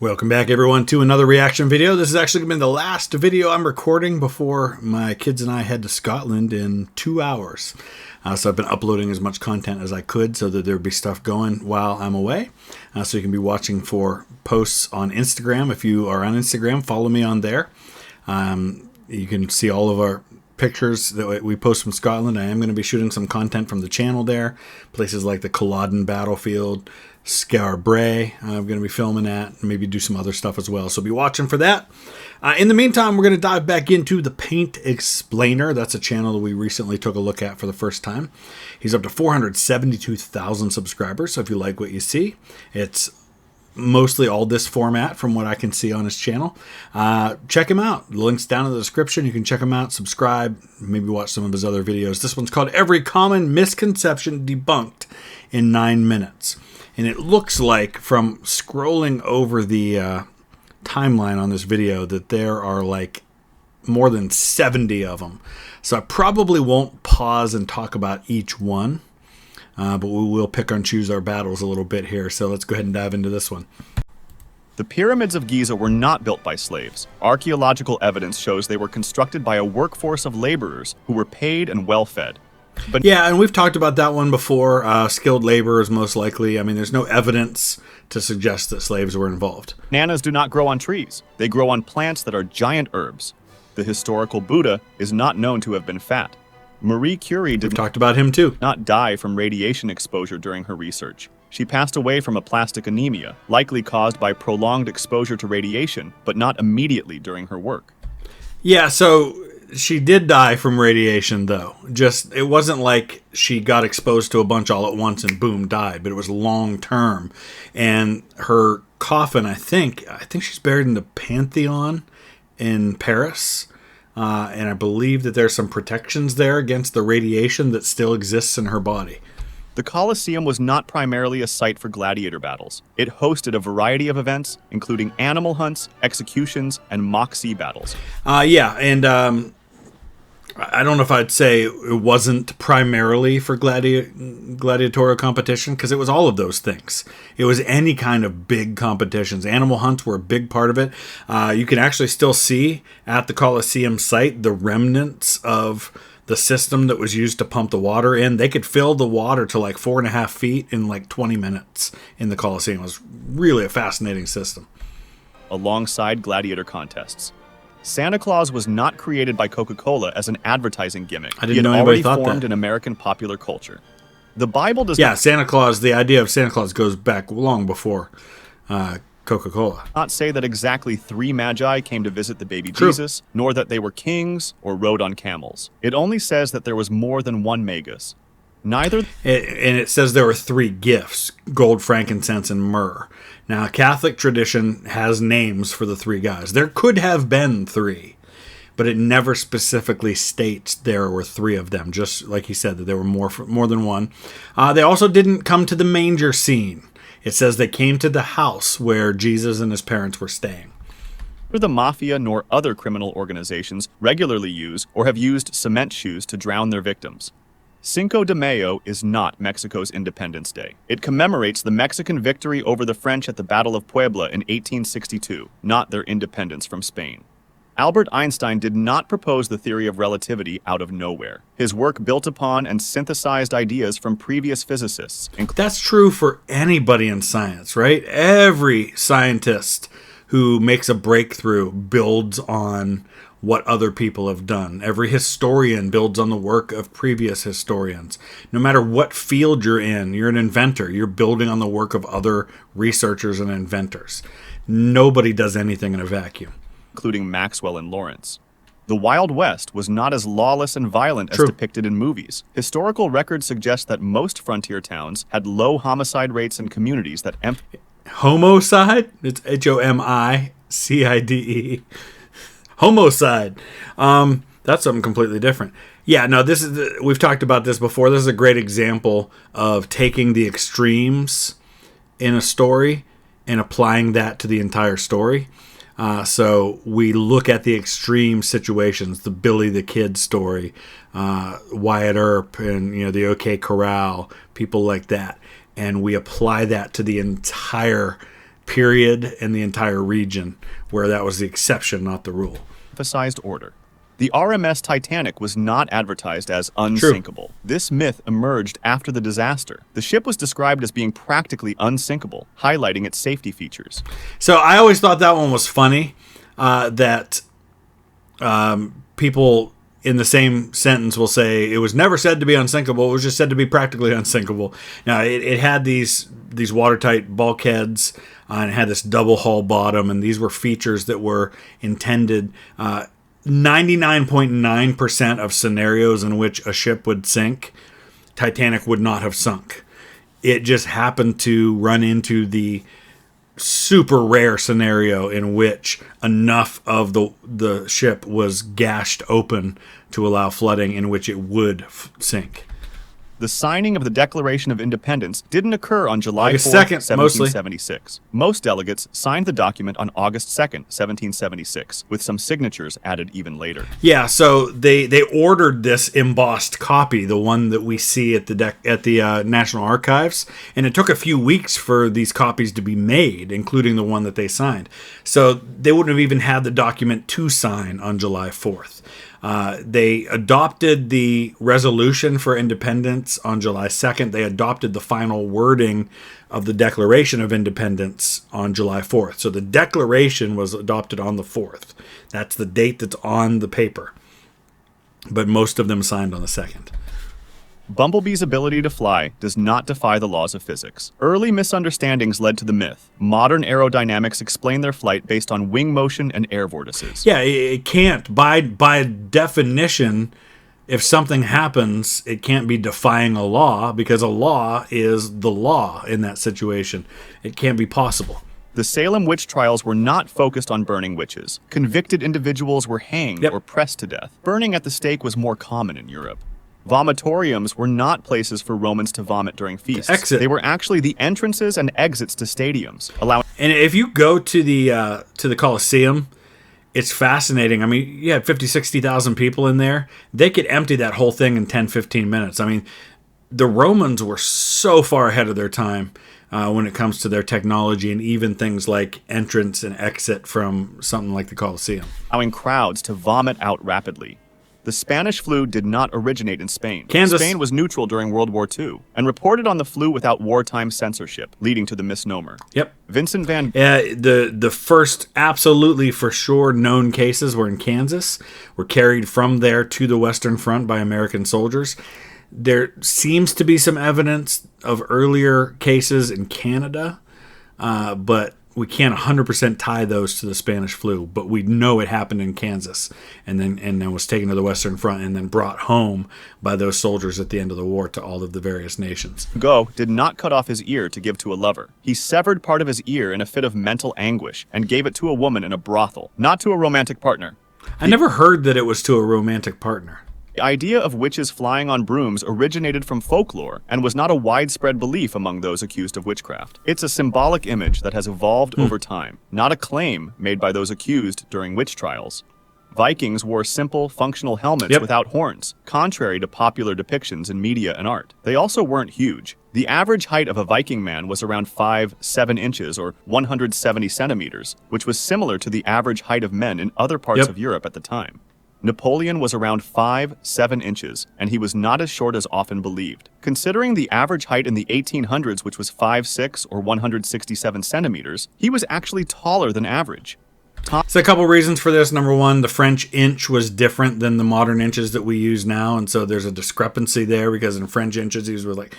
Welcome back, everyone, to another reaction video. This is actually going to be the last video I'm recording before my kids and I head to Scotland in 2 hours. So I've been uploading as much content as I could so that there would be stuff going while I'm away. So you can be watching for posts on Instagram. If you are on Instagram, follow me on there. You can see all of our pictures that we post from Scotland. I am going to be shooting some content from the channel there. Places like the Culloden battlefield, Skarbray, I'm going to be filming at, and maybe do some other stuff as well. So be watching for that. In the meantime, we're going to dive back into the Paint Explainer. That's a channel that we recently took a look at for the first time. He's up to 472,000 subscribers. So if you like what you see, it's mostly all this format from what I can see on his channel. Check him out. The link's down in the description. You can check him out, subscribe, maybe watch some of his other videos. This one's called Every Common Misconception Debunked in 9 minutes. And it looks like, from scrolling over the timeline on this video, that there are like more than 70 of them. So I probably won't pause and talk about each one, but we will pick and choose our battles a little bit here. So let's go ahead and dive into this one. The pyramids of Giza were not built by slaves. Archaeological evidence shows they were constructed by a workforce of laborers who were paid and well-fed. But yeah, and we've talked about that one before. Skilled laborers, most likely. I mean, there's no evidence to suggest that slaves were involved. Bananas do not grow on trees. They grow on plants that are giant herbs. The historical Buddha is not known to have been fat. Marie Curie did talked about him too. Not die from radiation exposure during her research. She passed away from aplastic anemia, likely caused by prolonged exposure to radiation, but not immediately during her work. Yeah, so she did die from radiation, though. Just, it wasn't like she got exposed to a bunch all at once and boom, died, but it was long term. And her coffin, I think she's buried in the Pantheon in Paris. And I believe that there's some protections there against the radiation that still exists in her body. The Colosseum was not primarily a site for gladiator battles. It hosted a variety of events, including animal hunts, executions, and mock sea battles. Yeah, and I don't know if I'd say it wasn't primarily for gladiatorial competition, because it was all of those things. It was any kind of big competitions. Animal hunts were a big part of it. You can actually still see at the Colosseum site the remnants of the system that was used to pump the water in. They could fill the water to like 4.5 feet in like 20 minutes in the Colosseum. It was really a fascinating system. Alongside gladiator contests. Santa Claus was not created by Coca-Cola as an advertising gimmick. I didn't know anybody thought that. He had already formed in American popular culture. The Bible does Santa Claus, the idea of Santa Claus goes back long before Coca-Cola. Not say that exactly 3 magi came to visit the baby Jesus, nor that they were kings or rode on camels. It only says that there was more than one magus. Neither. And it says there were 3 gifts: gold, frankincense, and myrrh. Now, Catholic tradition has names for the 3 guys. There could have been 3, but it never specifically states there were 3 of them. Just like he said, that there were more than one. They also didn't come to the manger scene. It says they came to the house where Jesus and his parents were staying. Neither the mafia nor other criminal organizations regularly use or have used cement shoes to drown their victims. Cinco de Mayo is not Mexico's Independence Day. It commemorates the Mexican victory over the French at the Battle of Puebla in 1862, not their independence from Spain. Albert Einstein did not propose the theory of relativity out of nowhere. His work built upon and synthesized ideas from previous physicists. That's true for anybody in science, right? Every scientist who makes a breakthrough builds on what other people have done. Every historian builds on the work of previous historians. No matter what field you're in, you're an inventor. You're building on the work of other researchers and inventors. Nobody does anything in a vacuum. Including Maxwell and Lawrence. The Wild West was not as lawless and violent as depicted in movies. Historical records suggest that most frontier towns had low homicide rates in communities that Homicide? It's Homicide. Homicide. That's something completely different. Yeah, no, this is we've talked about this before. This is a great example of taking the extremes in a story and applying that to the entire story. So we look at the extreme situations, the Billy the Kid story, Wyatt Earp, and the OK Corral, people like that, and we apply that to the entire period in the entire region, where that was the exception, not the rule. Emphasized order. The RMS Titanic was not advertised as unsinkable. True. This myth emerged after the disaster. The ship was described as being practically unsinkable, highlighting its safety features. So I always thought that one was funny, that people in the same sentence will say it was never said to be unsinkable, it was just said to be practically unsinkable. Now, it had these watertight bulkheads, and it had this double hull bottom, and these were features that were intended. 99.9% of scenarios in which a ship would sink, Titanic would not have sunk. It just happened to run into the super rare scenario in which enough of the ship was gashed open to allow flooding in which it would sink. The signing of the Declaration of Independence didn't occur on July 4, August 2nd, 1776. Most delegates signed the document on August 2nd, 1776, with some signatures added even later. Yeah, so they ordered this embossed copy, the one that we see at the National Archives, and it took a few weeks for these copies to be made, including the one that they signed. So they wouldn't have even had the document to sign on July 4th. They adopted the resolution for independence on July 2nd. They adopted the final wording of the Declaration of Independence on July 4th. So the Declaration was adopted on the 4th. That's the date that's on the paper. But most of them signed on the 2nd. Bumblebee's ability to fly does not defy the laws of physics. Early misunderstandings led to the myth. Modern aerodynamics explain their flight based on wing motion and air vortices. Yeah, it can't. By definition, if something happens, it can't be defying a law, because a law is the law in that situation. It can't be possible. The Salem witch trials were not focused on burning witches. Convicted individuals were hanged or pressed to death. Burning at the stake was more common in Europe. Vomitoriums were not places for Romans to vomit during feasts. Exit. They were actually the entrances and exits to stadiums, allowing. And if you go to the Colosseum, it's fascinating. I mean, you had 50, 60,000 people in there. They could empty that whole thing in 10, 15 minutes. I mean, the Romans were so far ahead of their time when it comes to their technology, and even things like entrance and exit from something like the Colosseum. Allowing crowds to vomit out rapidly. The Spanish flu did not originate in Spain. Kansas. Spain was neutral during World War II and reported on the flu without wartime censorship, leading to the misnomer. Yep. Vincent van... The first absolutely for sure known cases were in Kansas, were carried from there to the Western Front by American soldiers. There seems to be some evidence of earlier cases in Canada, but we can't 100% tie those to the Spanish flu, but we know it happened in Kansas and then was taken to the Western Front and then brought home by those soldiers at the end of the war to all of the various nations. Go did not cut off his ear to give to a lover. He severed part of his ear in a fit of mental anguish and gave it to a woman in a brothel, not to a romantic partner. I never heard that it was to a romantic partner. The idea of witches flying on brooms originated from folklore and was not a widespread belief among those accused of witchcraft. It's a symbolic image that has evolved over time, not a claim made by those accused during witch trials. Vikings wore simple, functional helmets without horns, contrary to popular depictions in media and art. They also weren't huge. The average height of a Viking man was around 5'7" inches or 170 centimeters, which was similar to the average height of men in other parts of Europe at the time. Napoleon was around 5'7" inches, and he was not as short as often believed. Considering the average height in the 1800s, which was 5'6" or 167 centimeters, he was actually taller than average. So a couple reasons for this. Number one, the French inch was different than the modern inches that we use now, and so there's a discrepancy there, because in French inches he was like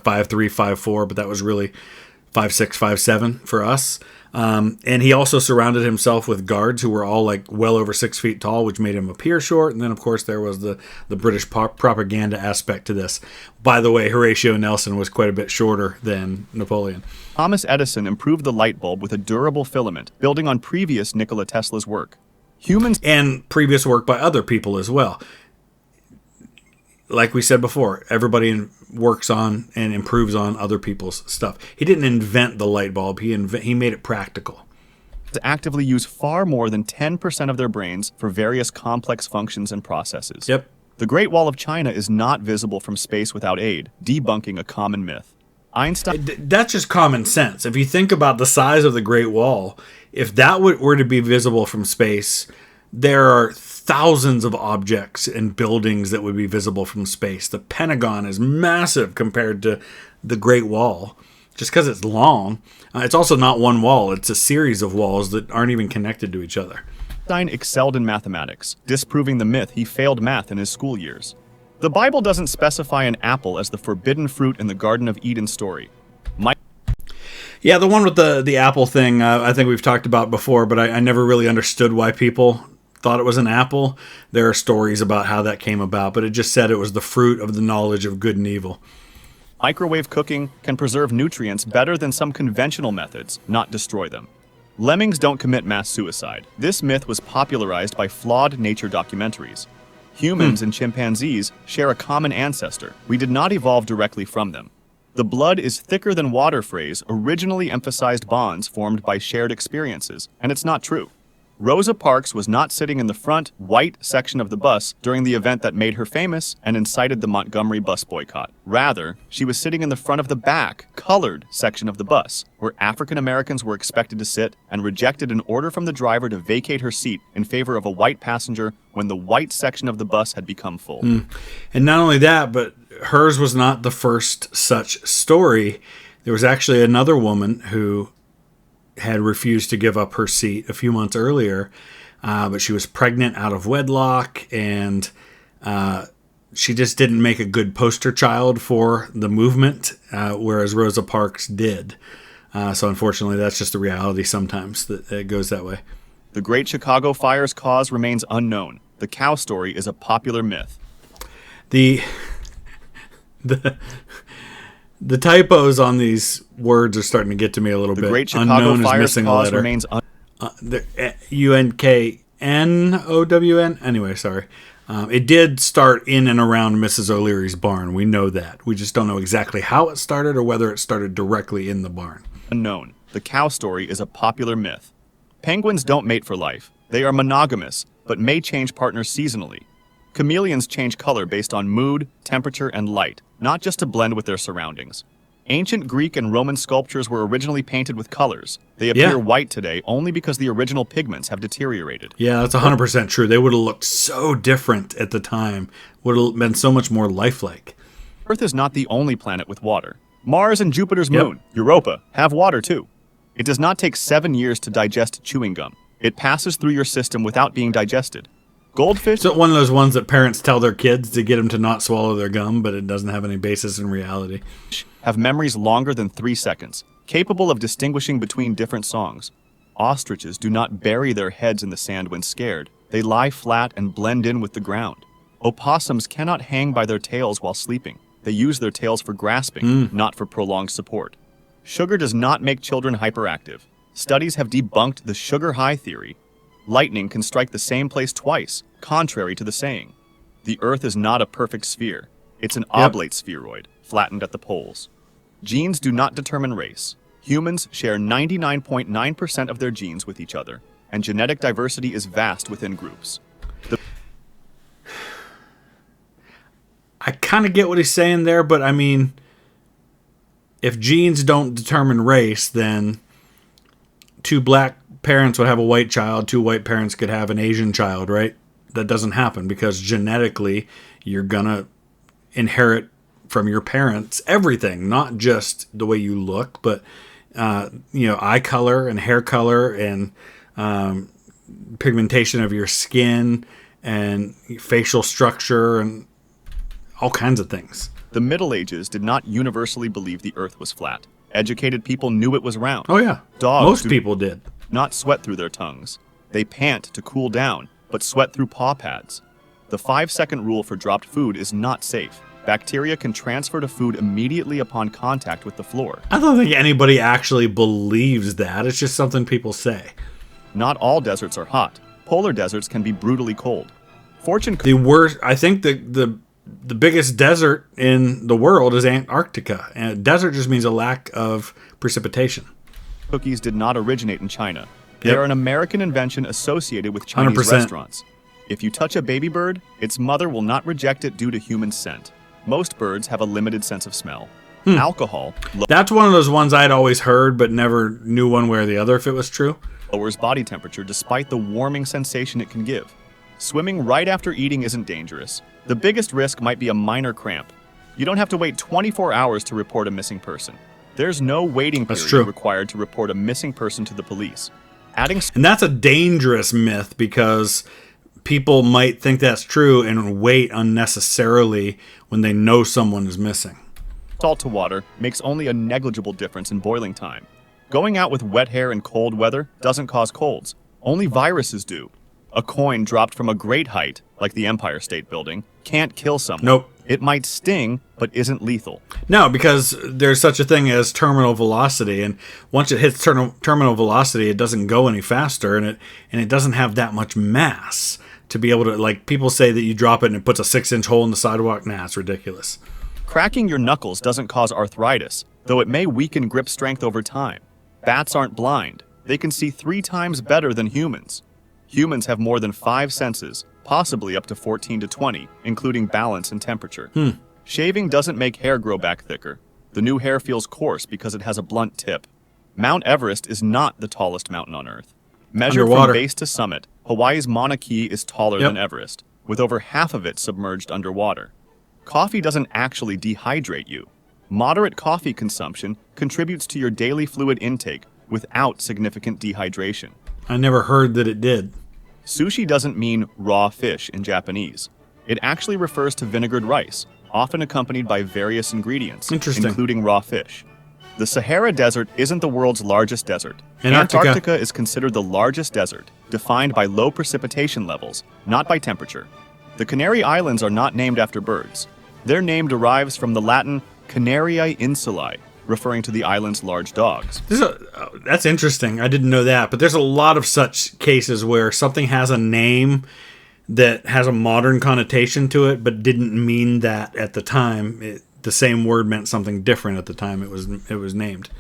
5'3", 5'4", but that was really 5'6", 5'7" for us. And he also surrounded himself with guards who were all like well over 6 feet tall, which made him appear short. And then, of course, there was the British propaganda aspect to this. By the way, Horatio Nelson was quite a bit shorter than Napoleon. Thomas Edison improved the light bulb with a durable filament, building on previous Nikola Tesla's work. Humans and previous work by other people as well. Like we said before, everybody works on and improves on other people's stuff. He didn't invent the light bulb. He made it practical. Actively use far more than 10% of their brains for various complex functions and processes. Yep. The Great Wall of China is not visible from space without aid, debunking a common myth. Einstein. That's just common sense. If you think about the size of the Great Wall, if that were to be visible from space, there are thousands of objects and buildings that would be visible from space. The Pentagon is massive compared to the Great Wall, just because it's long. It's also not one wall. It's a series of walls that aren't even connected to each other. Einstein excelled in mathematics, disproving the myth he failed math in his school years. The Bible doesn't specify an apple as the forbidden fruit in the Garden of Eden story. Yeah, the one with the apple thing, I think we've talked about before, but I never really understood why people thought it was an apple. There are stories about how that came about, but it just said it was the fruit of the knowledge of good and evil. Microwave cooking can preserve nutrients better than some conventional methods, not destroy them. Lemmings don't commit mass suicide. This myth was popularized by flawed nature documentaries. Humans and chimpanzees share a common ancestor. We did not evolve directly from them. The blood is thicker than water phrase originally emphasized bonds formed by shared experiences, and it's not true. Rosa Parks was not sitting in the front, white section of the bus during the event that made her famous and incited the Montgomery bus boycott. Rather, she was sitting in the front of the back, colored section of the bus, where African Americans were expected to sit, and rejected an order from the driver to vacate her seat in favor of a white passenger when the white section of the bus had become full. And not only that, but hers was not the first such story. There was actually another woman who had refused to give up her seat a few months earlier, but she was pregnant out of wedlock, and she just didn't make a good poster child for the movement, whereas Rosa Parks did. So unfortunately, that's just the reality sometimes, that it goes that way. The Great Chicago Fire's cause remains unknown. The cow story is a popular myth. The typos on these words are starting to get to me a little bit. The Great Chicago Fire's cause remains UNKNOWN. Anyway, sorry. It did start in and around Mrs. O'Leary's barn. We know that. We just don't know exactly how it started or whether it started directly in the barn. Unknown. The cow story is a popular myth. Penguins don't mate for life. They are monogamous, but may change partners seasonally. Chameleons change color based on mood, temperature, and light, not just to blend with their surroundings. Ancient Greek and Roman sculptures were originally painted with colors. They appear white today only because the original pigments have deteriorated. Yeah, that's 100% true. They would have looked so different at the time. Would have been so much more lifelike. Earth is not the only planet with water. Mars and Jupiter's moon, Europa, have water too. It does not take 7 years to digest chewing gum. It passes through your system without being digested. Goldfish... So one of those ones that parents tell their kids to get them to not swallow their gum, but it doesn't have any basis in reality. Have memories longer than 3 seconds, capable of distinguishing between different songs. Ostriches do not bury their heads in the sand when scared. They lie flat and blend in with the ground. Opossums cannot hang by their tails while sleeping. They use their tails for grasping, not for prolonged support. Sugar does not make children hyperactive. Studies have debunked the sugar high theory. Lightning can strike the same place twice, contrary to the saying. The Earth is not a perfect sphere. It's an oblate spheroid, flattened at the poles. Genes do not determine race. Humans share 99.9% of their genes with each other, and genetic diversity is vast within groups. I kind of get what he's saying there, but I mean, if genes don't determine race, then 2 black parents would have a white child, 2 white parents could have an Asian child, right? That doesn't happen because genetically you're gonna inherit from your parents everything, not just the way you look, but eye color and hair color and pigmentation of your skin and facial structure and all kinds of things. The Middle Ages did not universally believe the Earth was flat. Educated people knew it was round. Oh yeah, most people did. Not sweat through their tongues. They pant to cool down, but sweat through paw pads. The 5-second rule for dropped food is not safe. Bacteria can transfer to food immediately upon contact with the floor. I don't think anybody actually believes that. It's just something people say. Not all deserts are hot. Polar deserts can be brutally cold. The worst, I think the biggest desert in the world is Antarctica. And desert just means a lack of precipitation. Cookies did not originate in China. They are an American invention associated with Chinese 100%. restaurants. If you touch a baby bird, its mother will not reject it due to human scent. Most birds have a limited sense of smell. Alcohol That's one of those ones I'd always heard, but never knew one way or the other if it was true. lowers body temperature despite the warming sensation it can give. Swimming right after eating isn't dangerous. The biggest risk might be a minor cramp. You don't have to wait 24 hours to report a missing person. There's no waiting period required to report a missing person to the police. And that's a dangerous myth because people might think that's true and wait unnecessarily when they know someone is missing. Salt to water makes only a negligible difference in boiling time. Going out with wet hair in cold weather doesn't cause colds. Only viruses do. A coin dropped from a great height, like the Empire State Building, can't kill someone. Nope. It might sting, but isn't lethal. No, because there's such a thing as terminal velocity, and once it hits terminal velocity, it doesn't go any faster, and it doesn't have that much mass to be able to, like, people say that you drop it and it puts a 6-inch hole in the sidewalk. Nah, it's ridiculous. Cracking your knuckles doesn't cause arthritis, though it may weaken grip strength over time. Bats aren't blind. They can see 3 times better than humans. Humans have more than 5 senses, possibly up to 14 to 20, including balance and temperature. Shaving doesn't make hair grow back thicker. The new hair feels coarse because it has a blunt tip. Mount Everest is not the tallest mountain on Earth. Measured Underwater. from base to summit, Hawaii's Mauna Kea is taller than Everest, with over half of it submerged underwater. Coffee doesn't actually dehydrate you. Moderate coffee consumption contributes to your daily fluid intake without significant dehydration. I never heard that it did. Sushi doesn't mean raw fish in Japanese. It actually refers to vinegared rice, often accompanied by various ingredients, including raw fish. The Sahara Desert isn't the world's largest desert. Antarctica is considered the largest desert, defined by low precipitation levels, not by temperature. The Canary Islands are not named after birds. Their name derives from the Latin Canariae Insulae, referring to the island's large dogs. That's interesting. I didn't know that. But there's a lot of such cases where something has a name that has a modern connotation to it, but didn't mean that at the time. The same word meant something different at the time it was named.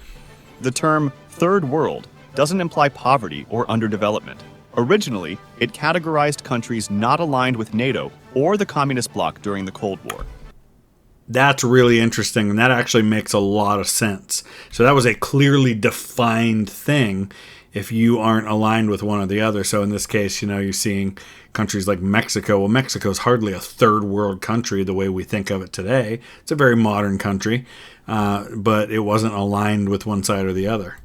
The term third world doesn't imply poverty or underdevelopment. Originally, it categorized countries not aligned with NATO or the Communist bloc during the Cold War. That's really interesting, and that actually makes a lot of sense. So that was a clearly defined thing if you aren't aligned with one or the other. So in this case, you're seeing countries like Mexico. Well, Mexico's hardly a third world country the way we think of it today. It's a very modern country, but it wasn't aligned with one side or the other.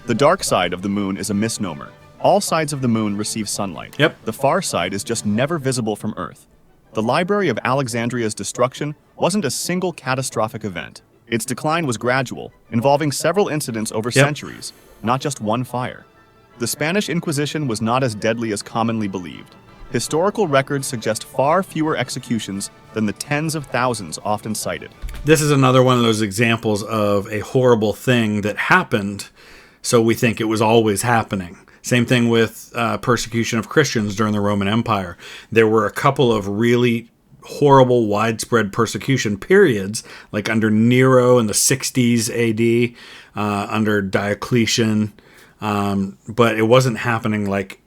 The dark side of the moon is a misnomer. All sides of the moon receive sunlight. The far side is just never visible from Earth. The Library of Alexandria's destruction wasn't a single catastrophic event. Its decline was gradual, involving several incidents over centuries, not just one fire. The Spanish Inquisition was not as deadly as commonly believed. Historical records suggest far fewer executions than the tens of thousands often cited. This is another one of those examples of a horrible thing that happened, so we think it was always happening. Same thing with persecution of Christians during the Roman Empire. There were a couple of really horrible, widespread persecution periods, like under Nero in the 60s AD, under Diocletian, but it wasn't happening like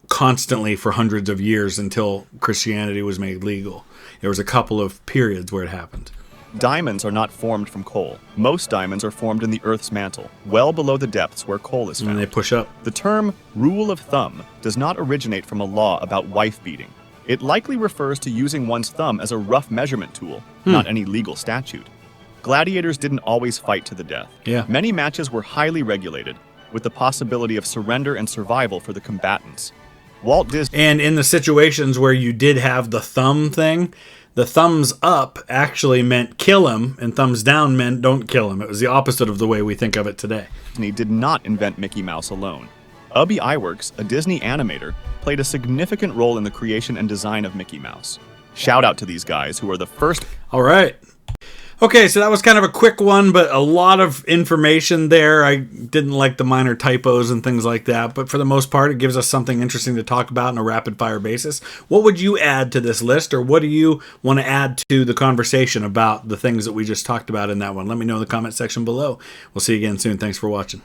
constantly for hundreds of years until Christianity was made legal. There was a couple of periods where it happened. Diamonds are not formed from coal. Most diamonds are formed in the Earth's mantle, well below the depths where coal is found. And they push up. The term rule of thumb does not originate from a law about wife beating. It likely refers to using one's thumb as a rough measurement tool, not any legal statute. Gladiators didn't always fight to the death. Many matches were highly regulated, with the possibility of surrender and survival for the combatants. Walt Disney. And in the situations where you did have the thumb thing, the thumbs up actually meant kill him, and thumbs down meant don't kill him. It was the opposite of the way we think of it today. Disney did not invent Mickey Mouse alone. Ubbi Iwerks, a Disney animator, played a significant role in the creation and design of Mickey Mouse. Shout out to these guys who are the first. All right. Okay, so that was kind of a quick one, but a lot of information there. I didn't like the minor typos and things like that, but for the most part, it gives us something interesting to talk about on a rapid-fire basis. What would you add to this list, or what do you want to add to the conversation about the things that we just talked about in that one? Let me know in the comment section below. We'll see you again soon. Thanks for watching.